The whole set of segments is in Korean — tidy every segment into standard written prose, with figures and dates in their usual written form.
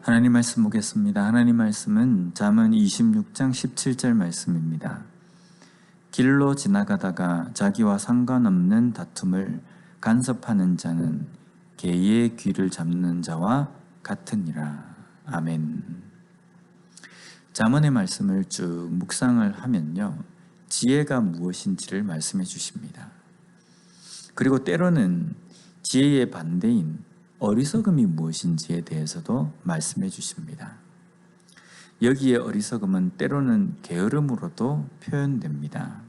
하나님 말씀 보겠습니다. 하나님 말씀은 잠언 26장 17절 말씀입니다. 길로 지나가다가 자기와 상관없는 다툼을 간섭하는 자는 개의 귀를 잡는 자와 같으니라. 아멘. 잠언의 말씀을 쭉 묵상을 하면요, 지혜가 무엇인지를 말씀해 주십니다. 그리고 때로는 지혜의 반대인 어리석음이 무엇인지에 대해서도 말씀해 주십니다. 여기에 어리석음은 때로는 게으름으로도 표현됩니다.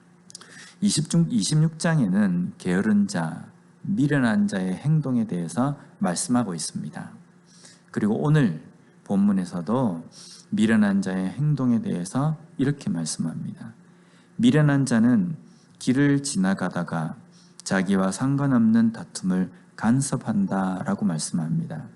26장에는 게으른 자, 미련한 자의 행동에 대해서 말씀하고 있습니다. 그리고 오늘 본문에서도 미련한 자의 행동에 대해서 이렇게 말씀합니다. 미련한 자는 길을 지나가다가 자기와 상관없는 다툼을 간섭한다라고 말씀합니다.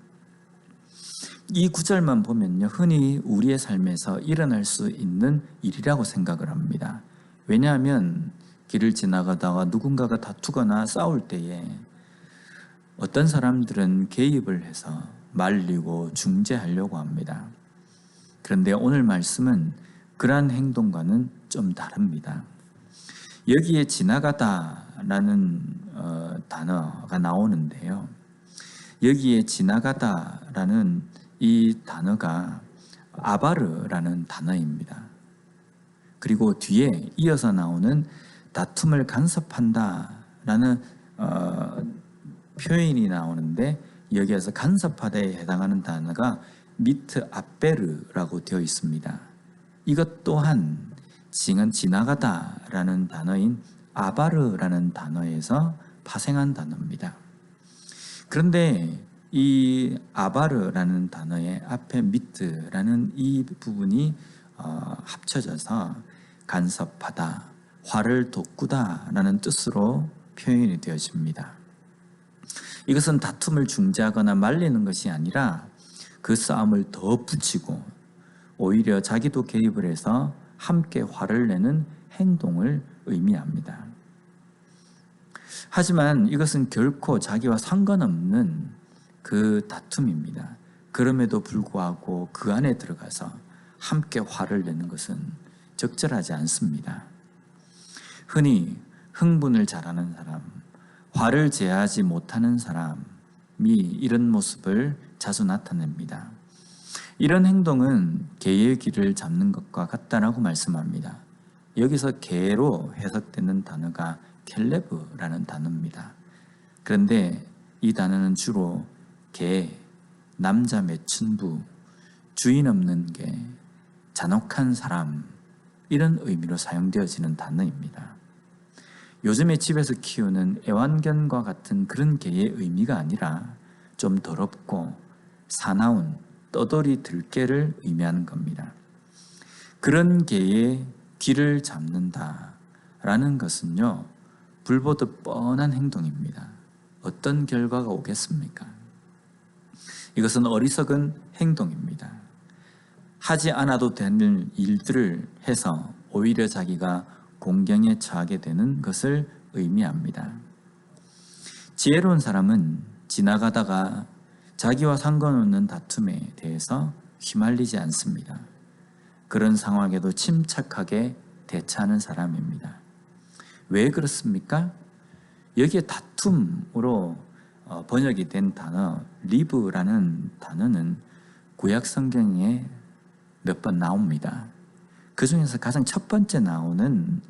이 구절만 보면요, 흔히 우리의 삶에서 일어날 수 있는 일이라고 생각을 합니다. 왜냐하면 길을 지나가다가 누군가가 다투거나 싸울 때에 어떤 사람들은 개입을 해서 말리고 중재하려고 합니다. 그런데 오늘 말씀은 그러한 행동과는 좀 다릅니다. 여기에 지나가다라는 단어가 나오는데요, 여기에 지나가다라는 이 단어가 아바르라는 단어입니다. 그리고 뒤에 이어서 나오는 다툼을 간섭한다라는 표현이 나오는데, 여기에서 간섭하다에 해당하는 단어가 미트 아베르라고 되어 있습니다. 이것 또한 지나가다라는 단어인 아바르라는 단어에서 파생한 단어입니다. 그런데 이 아바르라는 단어의 앞에 미트라는 이 부분이 합쳐져서 간섭하다, 화를 돋구다 라는 뜻으로 표현이 되어집니다. 이것은 다툼을 중재하거나 말리는 것이 아니라 그 싸움을 더 붙이고 오히려 자기도 개입을 해서 함께 화를 내는 행동을 의미합니다. 하지만 이것은 결코 자기와 상관없는 그 다툼입니다. 그럼에도 불구하고 그 안에 들어가서 함께 화를 내는 것은 적절하지 않습니다. 흔히 흥분을 잘하는 사람, 화를 제어하지 못하는 사람이 이런 모습을 자주 나타냅니다. 이런 행동은 개의 귀를 잡는 것과 같다라고 말씀합니다. 여기서 개로 해석되는 단어가 켈레브라는 단어입니다. 그런데 이 단어는 주로 개, 남자 매춘부, 주인 없는 개, 잔혹한 사람, 이런 의미로 사용되어지는 단어입니다. 요즘에 집에서 키우는 애완견과 같은 그런 개의 의미가 아니라 좀 더럽고 사나운 떠돌이 들개를 의미하는 겁니다. 그런 개의 귀를 잡는다라는 것은요, 불보듯 뻔한 행동입니다. 어떤 결과가 오겠습니까? 이것은 어리석은 행동입니다. 하지 않아도 되는 일들을 해서 오히려 자기가 공경에 처하게 되는 것을 의미합니다. 지혜로운 사람은 지나가다가 자기와 상관없는 다툼에 대해서 휘말리지 않습니다. 그런 상황에도 침착하게 대처하는 사람입니다. 왜 그렇습니까? 여기에 다툼으로 번역이 된 단어 리브라는 단어는 구약 성경에 몇 번 나옵니다. 그 중에서 가장 첫 번째 나오는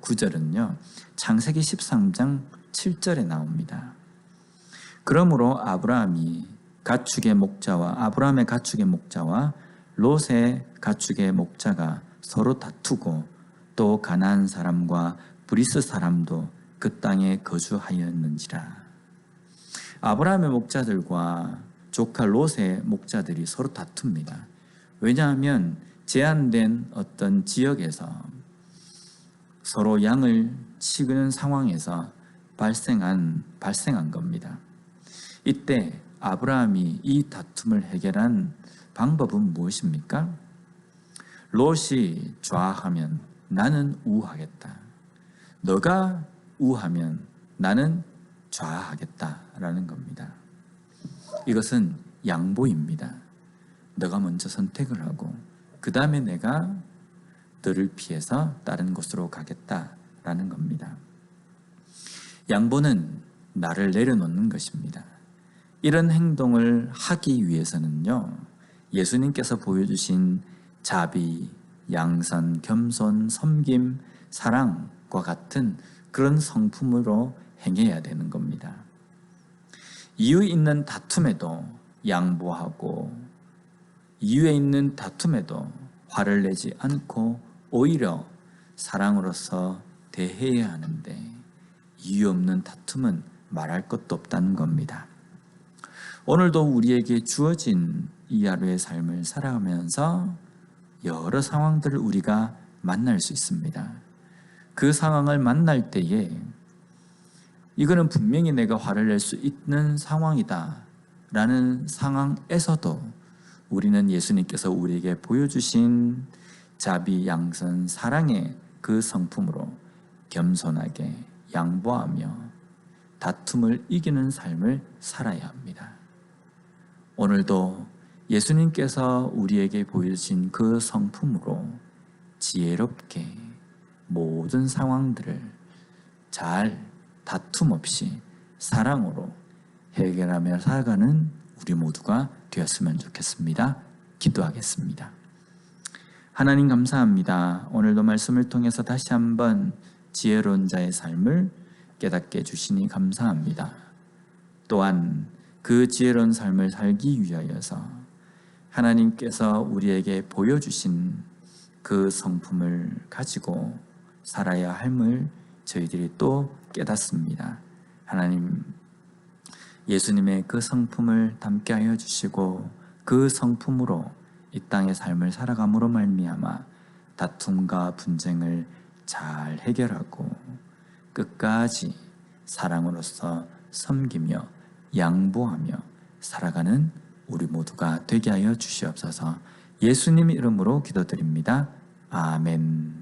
구절은요, 창세기 13장 7절에 나옵니다. 그러므로 아브라함의 가축의 목자와 롯의 가축의 목자가 서로 다투고 또 가나안 사람과 브리스 사람도 그 땅에 거주하였는지라. 아브라함의 목자들과 조카 롯의 목자들이 서로 다툽니다. 왜냐하면 제한된 어떤 지역에서 서로 양을 치는 상황에서 발생한 겁니다. 이때 아브라함이 이 다툼을 해결한 방법은 무엇입니까? 롯이 좌하면 나는 우하겠다. 너가 우하면 나는 좌하겠다라는 겁니다. 이것은 양보입니다. 너가 먼저 선택을 하고 그 다음에 내가 너를 피해서 다른 곳으로 가겠다라는 겁니다. 양보는 나를 내려놓는 것입니다. 이런 행동을 하기 위해서는요, 예수님께서 보여주신 자비, 양선, 겸손, 섬김, 사랑과 같은 그런 성품으로 행해야 되는 겁니다. 이유 있는 다툼에도 양보하고 이유에 있는 다툼에도 화를 내지 않고 오히려 사랑으로서 대해야 하는데 이유 없는 다툼은 말할 것도 없다는 겁니다. 오늘도 우리에게 주어진 이 하루의 삶을 살아가면서 여러 상황들을 우리가 만날 수 있습니다. 그 상황을 만날 때에 이거는 분명히 내가 화를 낼 수 있는 상황이다 라는 상황에서도 우리는 예수님께서 우리에게 보여주신 자비, 양선, 사랑의 그 성품으로 겸손하게 양보하며 다툼을 이기는 삶을 살아야 합니다. 오늘도 예수님께서 우리에게 보여주신 그 성품으로 지혜롭게 모든 상황들을 잘 다툼 없이 사랑으로 해결하며 살아가는 우리 모두가 되었으면 좋겠습니다. 기도하겠습니다. 하나님 감사합니다. 오늘도 말씀을 통해서 다시 한번 지혜로운 자의 삶을 깨닫게 해주시니 감사합니다. 또한 그 지혜로운 삶을 살기 위하여서 하나님께서 우리에게 보여주신 그 성품을 가지고 살아야 함을 저희들이 또 깨닫습니다. 하나님, 예수님의 그 성품을 담게 하여 주시고 그 성품으로 이 땅의 삶을 살아감으로 말미암아 다툼과 분쟁을 잘 해결하고 끝까지 사랑으로서 섬기며 양보하며 살아가는 우리 모두가 되게 하여 주시옵소서. 예수님 이름으로 기도드립니다. 아멘.